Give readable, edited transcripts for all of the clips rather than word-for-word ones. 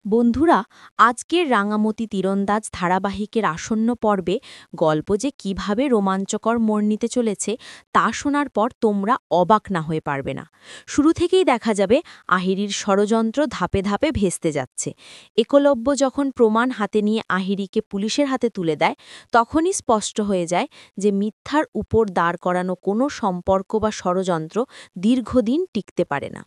বন্ধুরা, আজকের রাঙামতি তীরন্দাজ ধারাবাহিকের আসন্ন পর্বে গল্প যে কিভাবে রোমাঞ্চকর মোড় নিতে চলেছে তা শোনার পর তোমরা অবাক না হয়ে পারবে না। শুরু থেকেই দেখা যাবে আহিরির ষড়যন্ত্র ধাপে ধাপে ভেস্তে যাচ্ছে। একলব্য যখন প্রমাণ হাতে নিয়ে আহিরিকে পুলিশের হাতে তুলে দেয়, তখনই স্পষ্ট হয়ে যায় যে মিথ্যার উপর দাঁড় করানো কোনো সম্পর্ক বা ষড়যন্ত্র দীর্ঘদিন টিকতে পারে না।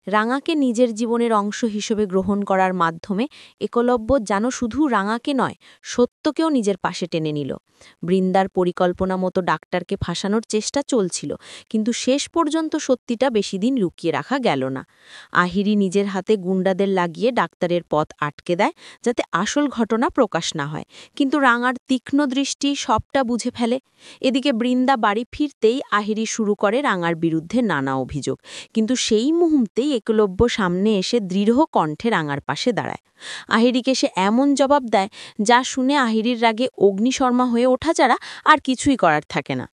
রাঙাকে নিজের জীবনের অংশ হিসেবে গ্রহণ করার মাধ্যমে একলব্য যেন শুধু রাঙাকে নয়, সত্যকেও নিজের পাশে টেনে নিল। বৃন্দার পরিকল্পনা মতো ডাক্তারকে ফাঁসানোর চেষ্টা চলছিল, কিন্তু শেষ পর্যন্ত সত্যিটা বেশিদিন লুকিয়ে রাখা গেল না। আহিরি নিজের হাতে গুন্ডাদের লাগিয়ে ডাক্তারের পথ আটকে দেয়, যাতে আসল ঘটনা প্রকাশ না হয়, কিন্তু রাঙার তীক্ষ্ণ দৃষ্টি সবটা বুঝে ফেলে। এদিকে বৃন্দা বাড়ি ফিরতেই আহিরি শুরু করে রাঙার বিরুদ্ধে নানা অভিযোগ, কিন্তু সেই মুহূর্তেই একলব্য সামনে এসে দৃঢ় কণ্ঠে রাঙার পাশে দাঁড়ায়। আহিরিকে সে এমন জবাব দেয় যা শুনে আহিরির রাগে অগ্নিশর্মা হয়ে ওঠা ছাড়া আর কিছুই করার থাকে না।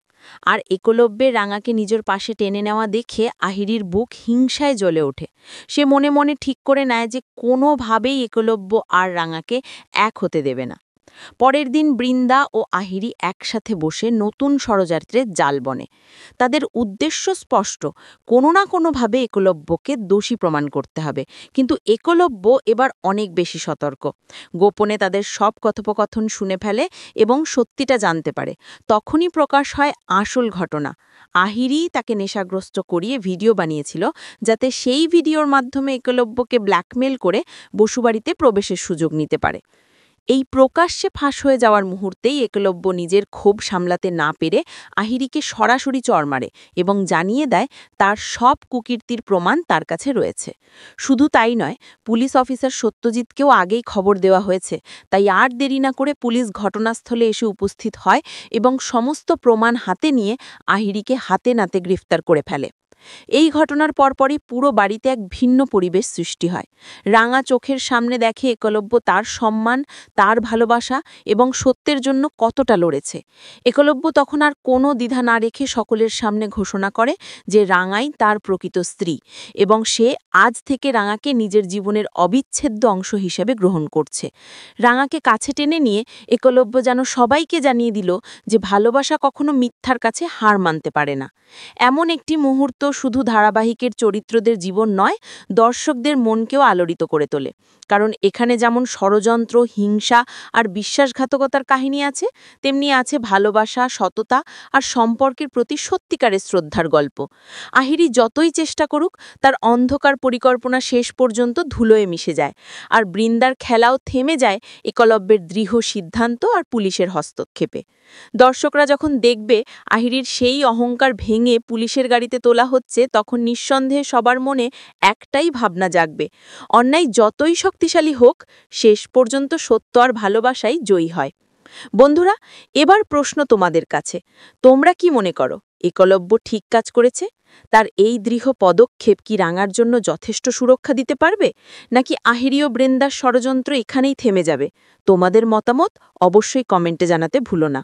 আর একলব্যের রাঙাকে নিজের পাশে টেনে নেওয়া দেখে আহিরির বুক হিংসায় জ্বলে ওঠে। সে মনে মনে ঠিক করে নেয় যে কোনোভাবেই একলব্য আর রাঙাকে এক হতে দেবে না। পরের দিন বৃন্দা ও আহিরি একসাথে বসে নতুন ষড়যন্ত্রের জাল বনে। তাদের উদ্দেশ্য স্পষ্ট, কোনো না কোনোভাবে একলব্যকে দোষী প্রমাণ করতে হবে, কিন্তু একলব্য এবার অনেক বেশি সতর্ক। গোপনে তাদের সব কথোপকথন শুনে ফেলে এবং সত্যিটা জানতে পারে। তখনই প্রকাশ হয় আসল ঘটনা। আহিরি তাকে নেশাগ্রস্ত করিয়ে ভিডিও বানিয়েছিল, যাতে সেই ভিডিওর মাধ্যমে একলব্যকে ব্ল্যাকমেল করে বসুবাড়িতে প্রবেশের সুযোগ নিতে পারে। এই প্রকাশ্যে ফাঁস হয়ে যাওয়ার মুহূর্তেই একলব্য নিজের ক্ষোভ সামলাতে না পেরে আহিরিকে সরাসরি চড় মারে এবং জানিয়ে দেয় তার সব কুকীর্তির প্রমাণ তার কাছে রয়েছে। শুধু তাই নয়, পুলিশ অফিসার সত্যজিৎকেও আগেই খবর দেওয়া হয়েছে, তাই আর দেরি না করে পুলিশ ঘটনাস্থলে এসে উপস্থিত হয় এবং সমস্ত প্রমাণ হাতে নিয়ে আহিরিকে হাতে নাতে গ্রেফতার করে ফেলে। এই ঘটনার পরপরই পুরো বাড়িতে এক ভিন্ন পরিবেশ সৃষ্টি হয়। রাঙা চোখের সামনে দেখে একলব্য তার সম্মান, তার ভালোবাসা এবং সত্যের জন্য কতটা লড়েছে। একলব্য তখন আর কোনো দ্বিধা না রেখে সকলের সামনে ঘোষণা করে যে রাঙাই তার প্রকৃত স্ত্রী এবং সে আজ থেকে রাঙাকে নিজের জীবনের অবিচ্ছেদ্য অংশ হিসেবে গ্রহণ করছে। রাঙাকে কাছে টেনে নিয়ে একলব্য যেন সবাইকে জানিয়ে দিল যে ভালোবাসা কখনো মিথ্যার কাছে হার মানতে পারে না। এমন একটি মুহূর্ত শুধু ধারাবাহিকের চরিত্রদের জীবন নয়, দর্শকদের মনকেও আলোড়িত করে তোলে। কারণ এখানে যেমন ষড়যন্ত্র, হিংসা আর বিশ্বাসঘাতকতার কাহিনী আছে, তেমনি আছে ভালোবাসা, সততা আর সম্পর্কের প্রতি সত্যিকারের শ্রদ্ধার গল্প। আহিরি যতই চেষ্টা করুক, তার অন্ধকার পরিকল্পনা শেষ পর্যন্ত ধুলোয় মিশে যায়, আর বৃন্দার খেলাও থেমে যায় একলব্যের দৃঢ় সিদ্ধান্ত আর পুলিশের হস্তক্ষেপে। দর্শকরা যখন দেখবে আহিরির সেই অহংকার ভেঙে পুলিশের গাড়িতে তোলা হচ্ছে, তখন নিঃসন্দেহে সবার মনে একটাই ভাবনা জাগবে, অন্যায় যতই শক্তিশালী হোক, শেষ পর্যন্ত সত্য আর ভালোবাসাই জয়ী হয়। বন্ধুরা, এবার প্রশ্ন তোমাদের কাছে, তোমরা কি মনে করো একলব্য ঠিক কাজ করেছে? তার এই দৃঢ় পদক্ষেপ কি রাঙার জন্য যথেষ্ট সুরক্ষা দিতে পারবে, নাকি আহিরি ও বৃন্দার ষড়যন্ত্র এখানেই থেমে যাবে? তোমাদের মতামত অবশ্যই কমেন্টে জানাতে ভুলো না।